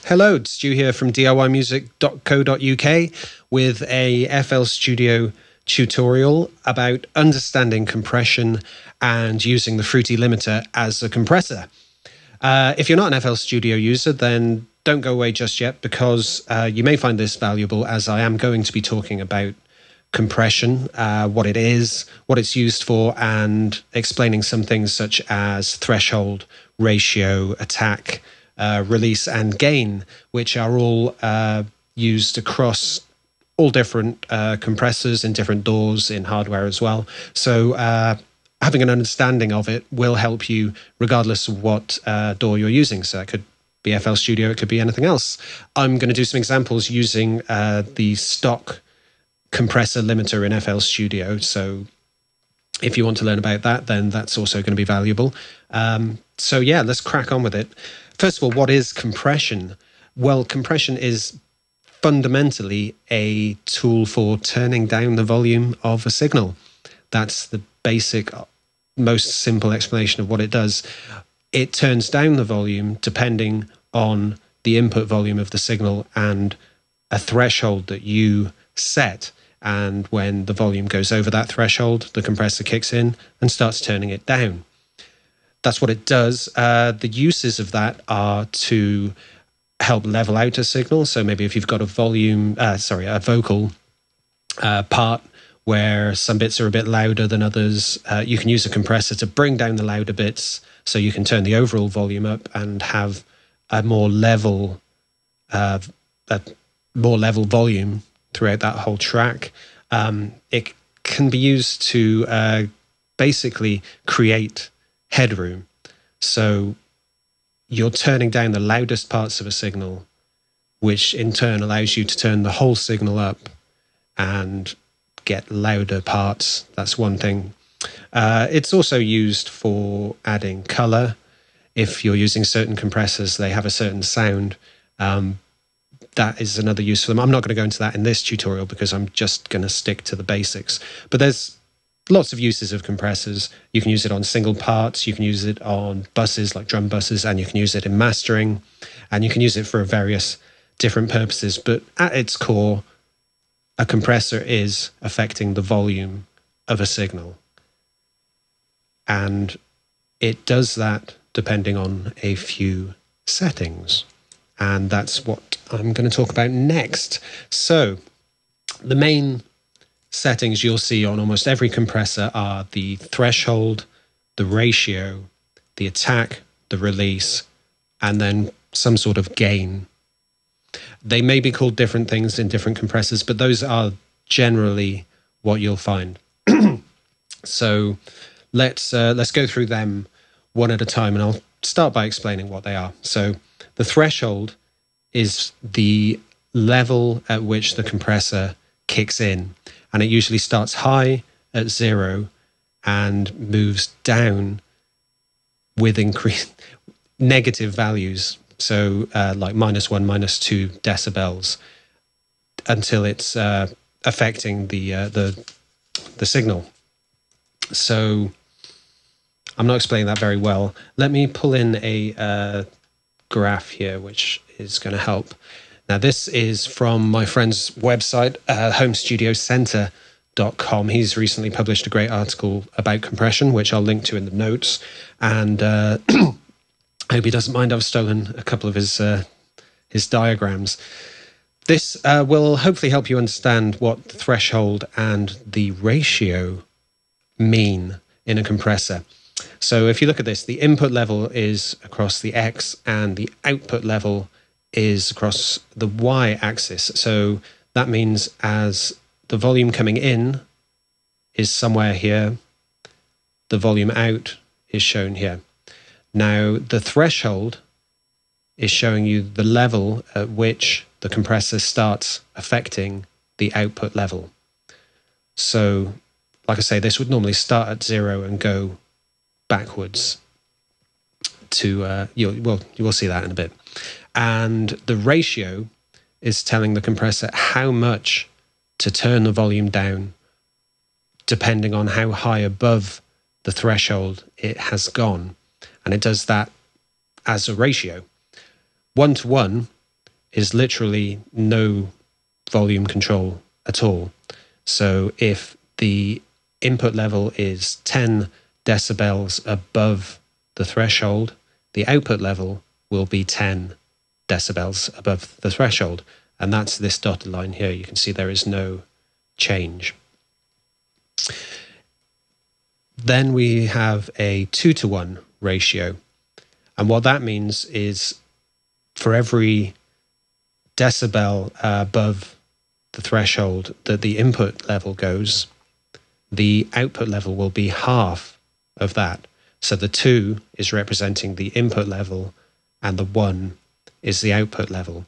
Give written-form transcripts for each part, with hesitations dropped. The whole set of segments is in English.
Hello, it's Stu here from DIYmusic.co.uk with a FL Studio tutorial about understanding compression and using the Fruity limiter as a compressor. If you're not an FL Studio user, then don't go away just yet, because you may find this valuable, as I am going to be talking about compression, what it is, what it's used for, and explaining some things such as threshold, ratio, attack, release and gain, which are all used across all different compressors in different DAWs in hardware as well. So having an understanding of it will help you regardless of what DAW you're using. So that could be FL Studio, it could be anything else. I'm going to do some examples using the stock compressor limiter in FL Studio. So if you want to learn about that, then that's also going to be valuable. So yeah, let's crack on with it. First of all, what is compression? Well, compression is fundamentally a tool for turning down the volume of a signal. That's the basic, most simple explanation of what it does. It turns down the volume depending on the input volume of the signal and a threshold that you set. And when the volume goes over that threshold, the compressor kicks in and starts turning it down. That's what it does. The uses of that are to help level out a signal. So maybe if you've got a vocal part where some bits are a bit louder than others, you can use a compressor to bring down the louder bits so you can turn the overall volume up and have a more level volume throughout that whole track. It can be used to basically create headroom. So you're turning down the loudest parts of a signal, which in turn allows you to turn the whole signal up and get louder parts. That's one thing. It's also used for adding color. If you're using certain compressors, they have a certain sound. That is another use for them. I'm not going to go into that in this tutorial because I'm just going to stick to the basics. But there's lots of uses of compressors. You can use it on single parts, you can use it on buses like drum buses, and you can use it in mastering, and you can use it for various different purposes. But at its core, a compressor is affecting the volume of a signal. And it does that depending on a few settings. And that's what I'm going to talk about next. So the main settings you'll see on almost every compressor are the threshold, the ratio, the attack, the release, and then some sort of gain. They may be called different things in different compressors, but those are generally what you'll find. So let's go through them one at a time, and I'll start by explaining what they are. So the threshold is the level at which the compressor kicks in, and it usually starts high at 0 and moves down with negative values, so like -1, -2 decibels, until it's affecting the signal. So I'm not explaining that very well. Let me pull in a graph here, which is going to help. Now, this is from my friend's website, HUMJUNKIE.com. He's recently published a great article about compression, which I'll link to in the notes. And I hope he doesn't mind I've stolen a couple of his diagrams. This will hopefully help you understand what the threshold and the ratio mean in a compressor. So if you look at this, the input level is across the X and the output level is across the Y-axis. So that means as the volume coming in is somewhere here, the volume out is shown here. Now, the threshold is showing you the level at which the compressor starts affecting the output level. So, like I say, this would normally start at 0 and go backwards to, you will see that in a bit. And the ratio is telling the compressor how much to turn the volume down, depending on how high above the threshold it has gone. And it does that as a ratio. 1 to 1 is literally no volume control at all. So if the input level is 10 decibels above the threshold, the output level will be 10 decibels above the threshold. And that's this dotted line here. You can see there is no change. Then we have a 2-to-1 ratio. And what that means is for every decibel above the threshold that the input level goes, the output level will be half of that. So the 2 is representing the input level and the 1 is the output level.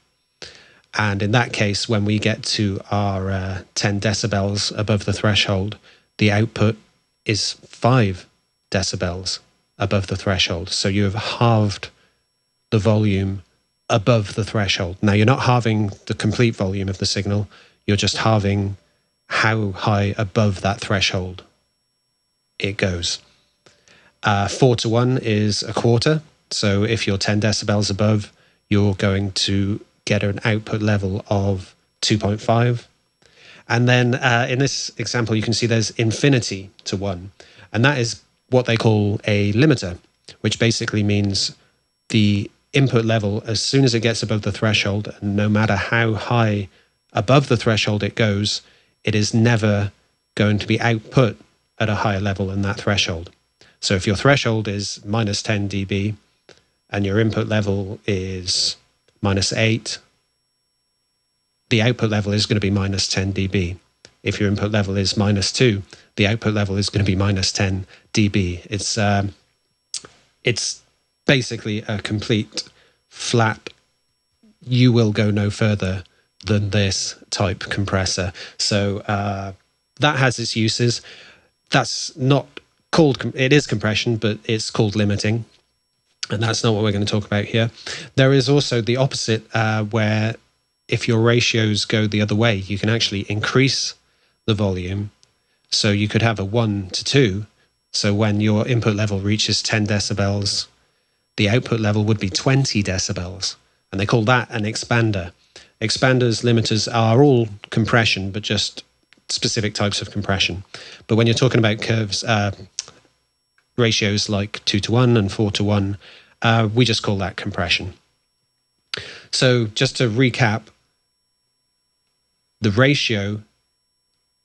And in that case, when we get to our 10 decibels above the threshold, the output is 5 decibels above the threshold. So you have halved the volume above the threshold. Now, you're not halving the complete volume of the signal. You're just halving how high above that threshold it goes. 4-to-1 is a quarter. So if you're 10 decibels above, you're going to get an output level of 2.5. And then in this example, you can see there's infinity to 1. And that is what they call a limiter, which basically means the input level, as soon as it gets above the threshold, and no matter how high above the threshold it goes, it is never going to be output at a higher level than that threshold. So if your threshold is minus 10 dB and your input level is minus 8, the output level is going to be minus 10 dB. If your input level is minus 2, the output level is going to be minus 10 dB. It's basically a complete flat, you will go no further than this type compressor. So that has its uses. That's not called, it is compression, but it's called limiting. And that's not what we're going to talk about here. There is also the opposite, where if your ratios go the other way, you can actually increase the volume. So you could have a 1-to-2. So when your input level reaches 10 decibels, the output level would be 20 decibels. And they call that an expander. Expanders, limiters are all compression, but just specific types of compression. But when you're talking about curves, ratios like 2-to-1 and 4-to-1, we just call that compression. So just to recap, the ratio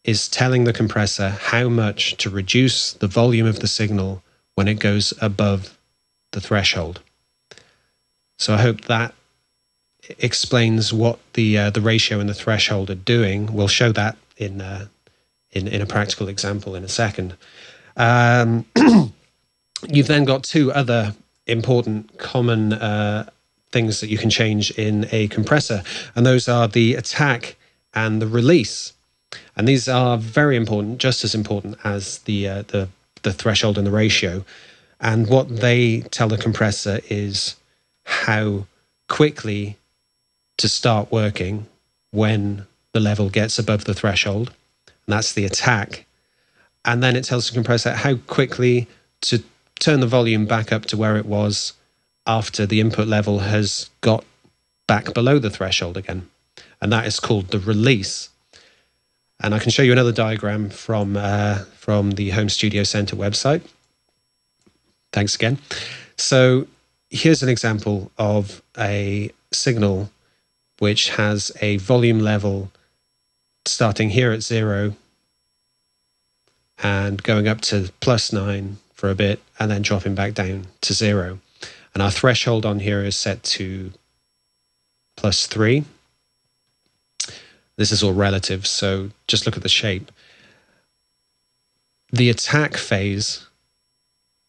is telling the compressor how much to reduce the volume of the signal when it goes above the threshold. So I hope that explains what the ratio and the threshold are doing. We'll show that in a practical example in a second. You've then got two other important common things that you can change in a compressor, and those are the attack and the release. And these are very important, just as important as the threshold and the ratio. And what they tell the compressor is how quickly to start working when the level gets above the threshold. And that's the attack. And then it tells the compressor how quickly to turn the volume back up to where it was after the input level has got back below the threshold again. And that is called the release. And I can show you another diagram from the Home Studio Center website. Thanks again. So here's an example of a signal which has a volume level starting here at 0 and going up to +9 for a bit and then dropping back down to 0. And our threshold on here is set to +3. This is all relative, so just look at the shape. The attack phase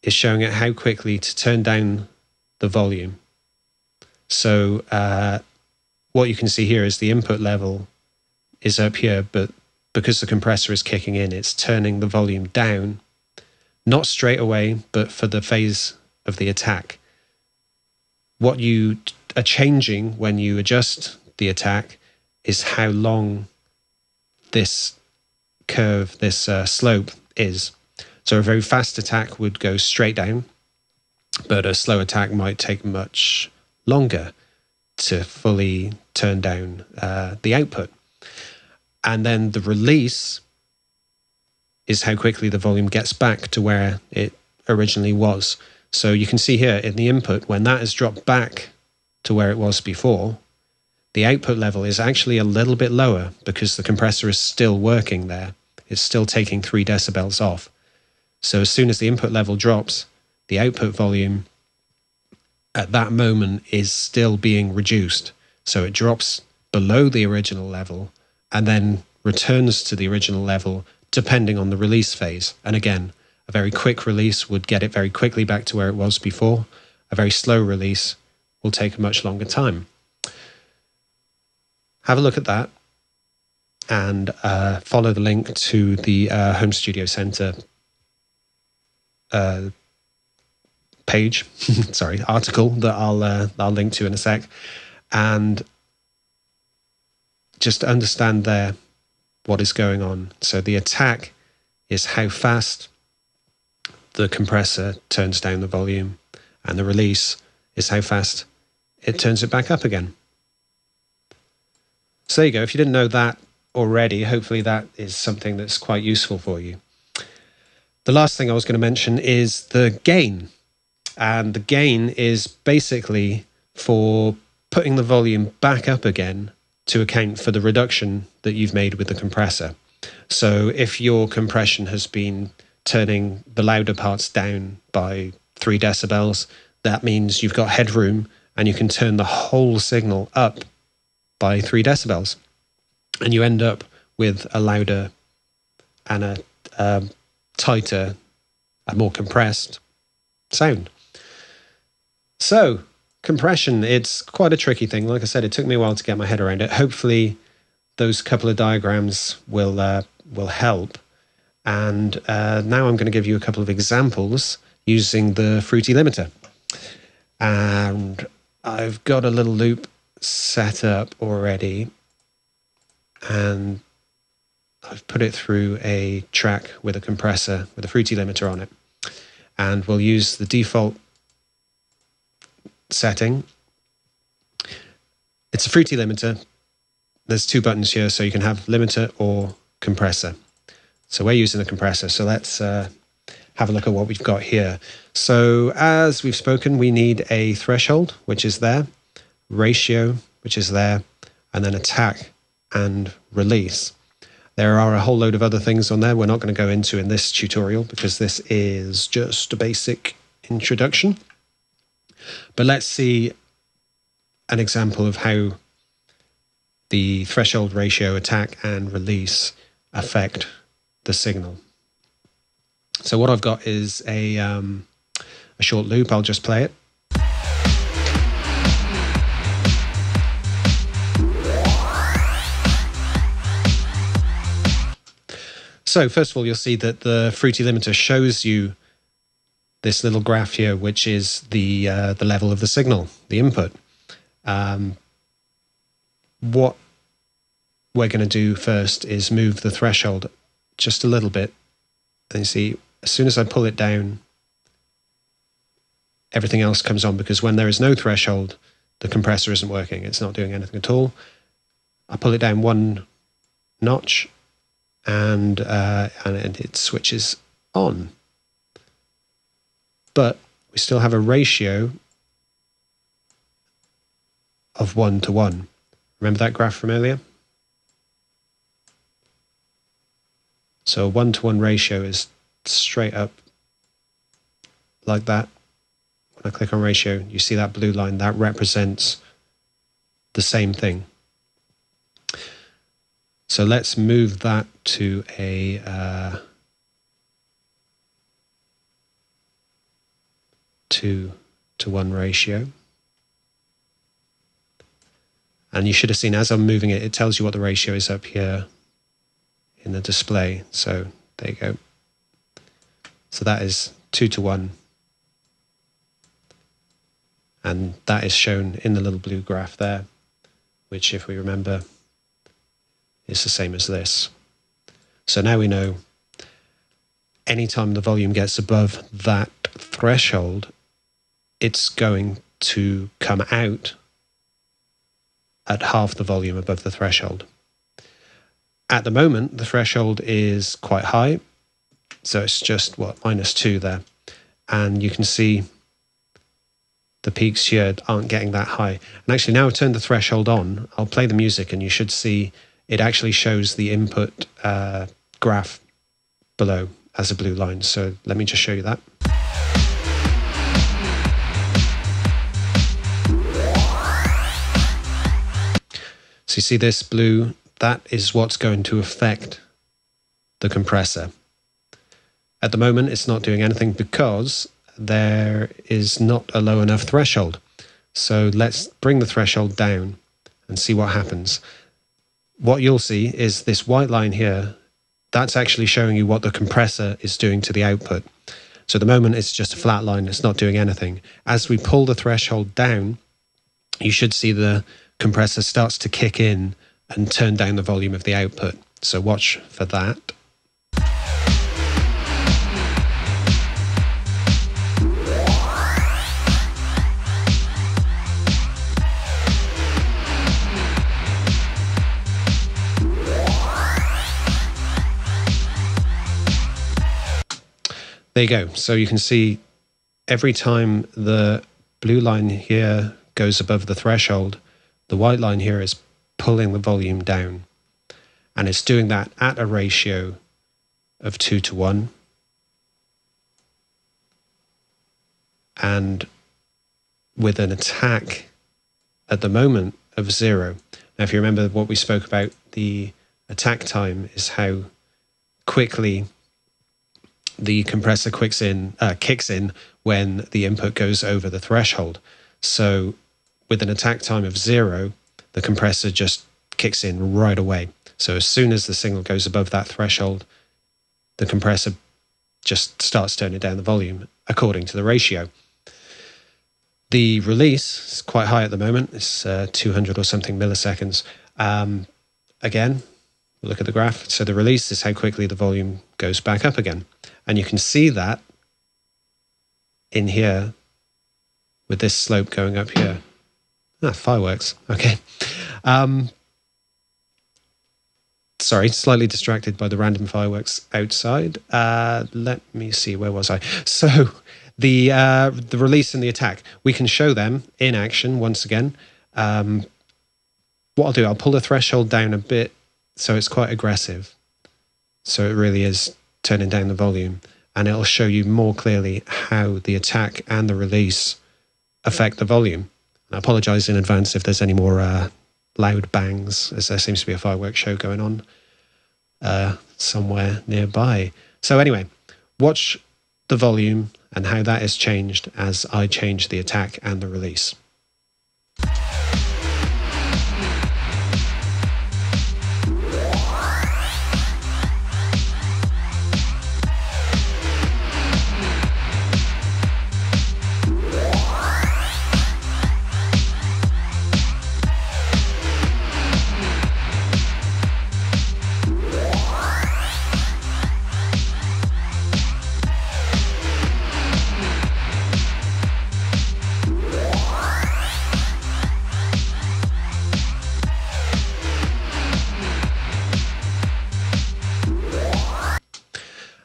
is showing it how quickly to turn down the volume. So what you can see here is the input level is up here, but because the compressor is kicking in, it's turning the volume down, not straight away, but for the phase of the attack. What you are changing when you adjust the attack is how long this curve, this slope is. So a very fast attack would go straight down, but a slow attack might take much longer to fully turn down the output. And then the release is how quickly the volume gets back to where it originally was. So you can see here in the input, when that has dropped back to where it was before, the output level is actually a little bit lower because the compressor is still working there. It's still taking 3 decibels off. So as soon as the input level drops, the output volume at that moment is still being reduced. So it drops below the original level and then returns to the original level depending on the release phase. And again, a very quick release would get it very quickly back to where it was before. A very slow release will take a much longer time. Have a look at that and follow the link to the Home Studio Center page, sorry, article that I'll link to in a sec, and just understand there what is going on. So the attack is how fast the compressor turns down the volume, and the release is how fast it turns it back up again. So there you go. If you didn't know that already, hopefully that is something that's quite useful for you. The last thing I was going to mention is the gain. And the gain is basically for putting the volume back up again to account for the reduction that you've made with the compressor. So if your compression has been turning the louder parts down by 3 decibels, that means you've got headroom and you can turn the whole signal up by 3 decibels. And you end up with a louder and a tighter, a more compressed sound. So compression, it's quite a tricky thing. Like I said, it took me a while to get my head around it. Hopefully those couple of diagrams will help. And now I'm going to give you a couple of examples using the Fruity limiter. And I've got a little loop set up already, and I've put it through a track with a compressor with a Fruity limiter on it. And we'll use the default setting. It's a Fruity limiter. There's 2 buttons here, so you can have limiter or compressor. So we're using the compressor. So let's have a look at what we've got here. So as we've spoken, we need a threshold, which is there, ratio, which is there, and then attack and release. There are a whole load of other things on there we're not going to go into in this tutorial because this is just a basic introduction. But let's see an example of how the threshold, ratio, attack, and release affect the signal. So what I've got is a short loop. I'll just play it. So first of all, you'll see that the Fruity limiter shows you this little graph here, which is the level of the signal, the input. What we're going to do first is move the threshold just a little bit. And you see, as soon as I pull it down, everything else comes on, because when there is no threshold, the compressor isn't working. It's not doing anything at all. I pull it down 1 notch, and it switches on. But we still have a ratio of 1 to 1. Remember that graph from earlier? So a 1 to 1 ratio is straight up like that. When I click on ratio, you see that blue line, that represents the same thing. So let's move that to a 2 to 1 ratio. And you should have seen, as I'm moving it, it tells you what the ratio is up here in the display. So there you go. So that is 2 to 1. And that is shown in the little blue graph there, which, if we remember, is the same as this. So now we know anytime the volume gets above that threshold, it's going to come out at half the volume above the threshold. At the moment, the threshold is quite high, so it's just, what, -2 there. And you can see the peaks here aren't getting that high. And actually, now I've turned the threshold on, I'll play the music and you should see it actually shows the input graph below as a blue line. So let me just show you that. So you see this blue, that is what's going to affect the compressor. At the moment, it's not doing anything because there is not a low enough threshold. So let's bring the threshold down and see what happens. What you'll see is this white line here, that's actually showing you what the compressor is doing to the output. So at the moment, it's just a flat line, it's not doing anything. As we pull the threshold down, you should see the compressor starts to kick in and turn down the volume of the output. So watch for that. There you go. So you can see every time the blue line here goes above the threshold, the white line here is pulling the volume down. And it's doing that at a ratio of 2:1. And with an attack at the moment of 0. Now, if you remember what we spoke about, the attack time is how quickly the compressor kicks in when the input goes over the threshold. So with an attack time of 0, the compressor just kicks in right away. So as soon as the signal goes above that threshold, the compressor just starts turning down the volume according to the ratio. The release is quite high at the moment. It's 200 or something milliseconds. Again, look at the graph. So the release is how quickly the volume goes back up again. And you can see that in here with this slope going up here. Fireworks. Okay. Sorry, slightly distracted by the random fireworks outside. Let me see, where was I? So the release and the attack, we can show them in action once again. What I'll do, I'll pull the threshold down a bit so it's quite aggressive. So it really is turning down the volume, and it'll show you more clearly how the attack and the release affect the volume. I apologize in advance if there's any more loud bangs, as there seems to be a fireworks show going on somewhere nearby. So anyway, watch the volume and how that is changed as I change the attack and the release.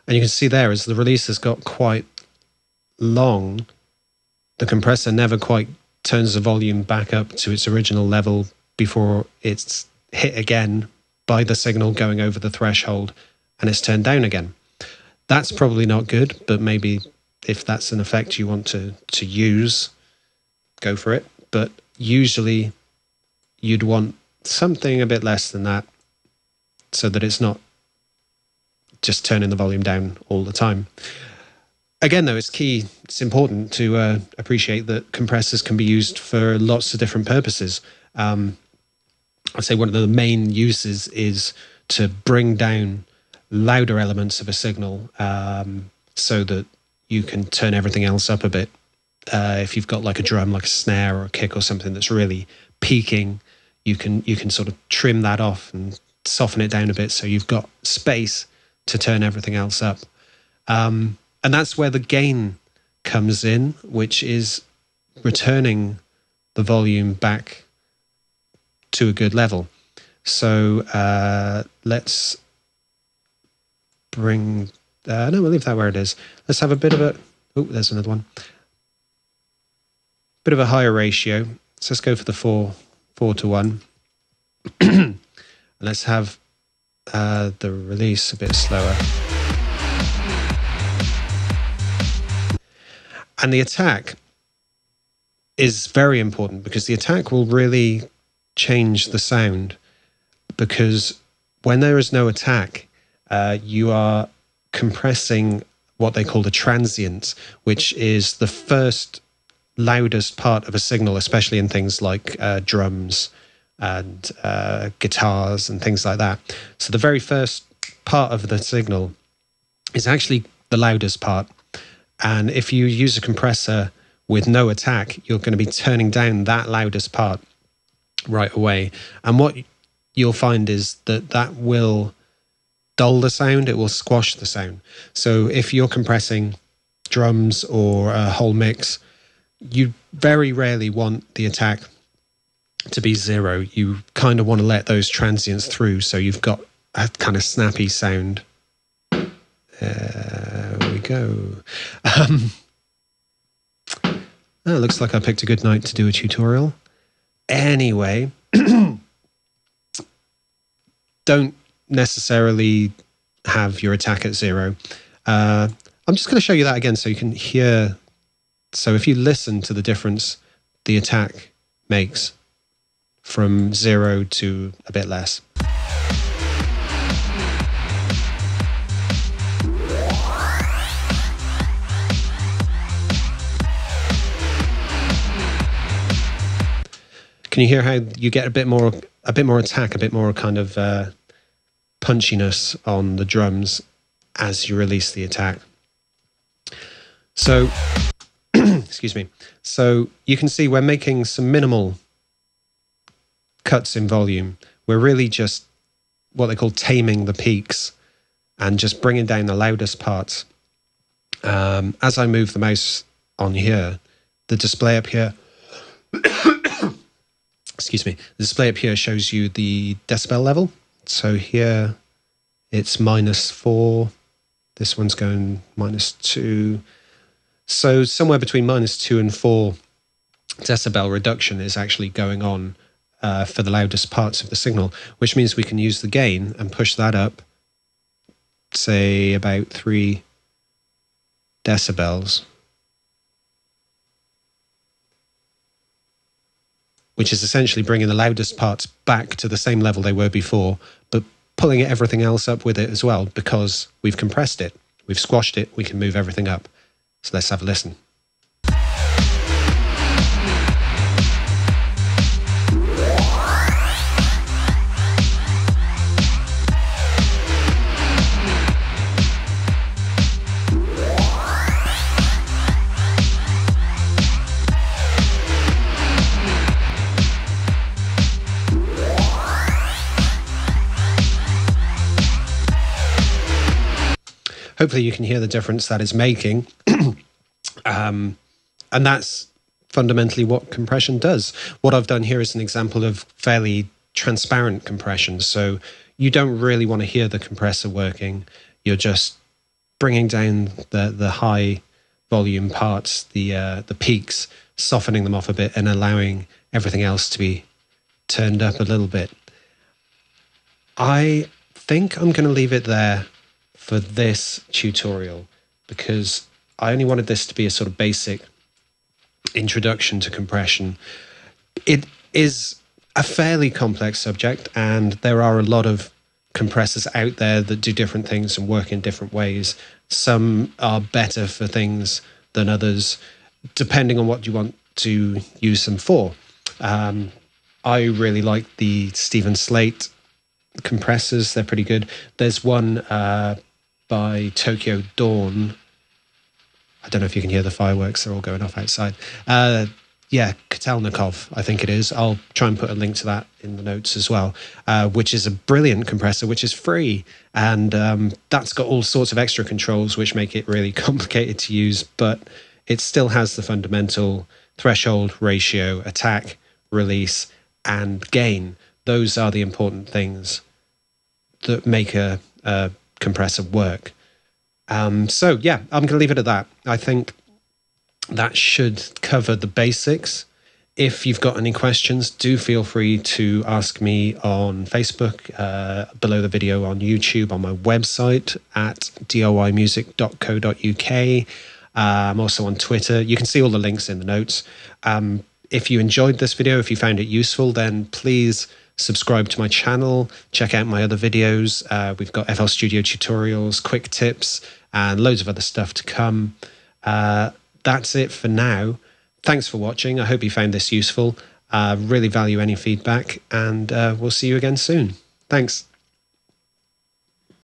And you can see there, as the release has got quite long, the compressor never quite turns the volume back up to its original level before it's hit again by the signal going over the threshold and it's turned down again. That's probably not good, but maybe if that's an effect you want to use, go for it. But usually you'd want something a bit less than that so that it's not just turning the volume down all the time. Again, though, it's important to appreciate that compressors can be used for lots of different purposes. I'd say one of the main uses is to bring down louder elements of a signal so that you can turn everything else up a bit. If you've got like a drum, like a snare or a kick or something that's really peaking, you can sort of trim that off and soften it down a bit so you've got space to turn everything else up. And that's where the gain comes in, which is returning the volume back to a good level. So let's bring, no, we'll leave that where it is. Let's have a bit of a, oh, there's another one. Bit of a higher ratio. So let's go for the 4 to 1. And let's have the release a bit slower. And the attack is very important, because the attack will really change the sound. Because when there is no attack, you are compressing what they call the transient, which is the first loudest part of a signal, especially in things like drums and guitars and things like that. So the very first part of the signal is actually the loudest part. And if you use a compressor with no attack, you're going to be turning down that loudest part right away. And what you'll find is that that will dull the sound, it will squash the sound. So if you're compressing drums or a whole mix, you very rarely want the attack to be 0. You kind of want to let those transients through, so you've got a kind of snappy sound. There we go. Oh, looks like I picked a good night to do a tutorial. Anyway, don't necessarily have your attack at 0. I'm just going to show you that again so you can hear. So if you listen to the difference the attack makes from 0 to a bit less. Can you hear how you get a bit more attack, a bit more kind of punchiness on the drums as you release the attack? So, excuse me. So you can see we're making some minimal cuts in volume. We're really just what they call taming the peaks and just bringing down the loudest parts. As I move the mouse on here, the display up here, excuse me, the display up here shows you the decibel level. So here it's -4. This one's going -2. So somewhere between -2 and 4 decibel reduction is actually going on for the loudest parts of the signal, which means we can use the gain and push that up, say about 3 decibels. Which is essentially bringing the loudest parts back to the same level they were before, but pulling everything else up with it as well, because we've compressed it, we've squashed it, we can move everything up. So let's have a listen. Hopefully you can hear the difference that is making. And that's fundamentally what compression does. What I've done here is an example of fairly transparent compression. So you don't really want to hear the compressor working. You're just bringing down the high volume parts, the peaks, softening them off a bit and allowing everything else to be turned up a little bit. I think I'm going to leave it there for this tutorial, because I only wanted this to be a sort of basic introduction to compression. It is a fairly complex subject, and there are a lot of compressors out there that do different things and work in different ways. Some are better for things than others, depending on what you want to use them for. I really like the Stephen Slate compressors. They're pretty good. There's one by Tokyo Dawn. I don't know if you can hear the fireworks. They're all going off outside. Yeah, Kotelnikov, I think it is. I'll try and put a link to that in the notes as well, which is a brilliant compressor, which is free. And that's got all sorts of extra controls, which make it really complicated to use, but it still has the fundamental threshold, ratio, attack, release, and gain. Those are the important things that make a compressor work. So yeah, I'm going to leave it at that. I think that should cover the basics. If you've got any questions, do feel free to ask me on Facebook, below the video on YouTube, on my website at diymusic.co.uk. I'm also on Twitter. You can see all the links in the notes. If you enjoyed this video, if you found it useful, then please subscribe to my channel. Check out my other videos. We've got FL Studio tutorials, quick tips, and loads of other stuff to come. That's it for now. Thanks for watching. I hope you found this useful. Really value any feedback, and we'll see you again soon. Thanks.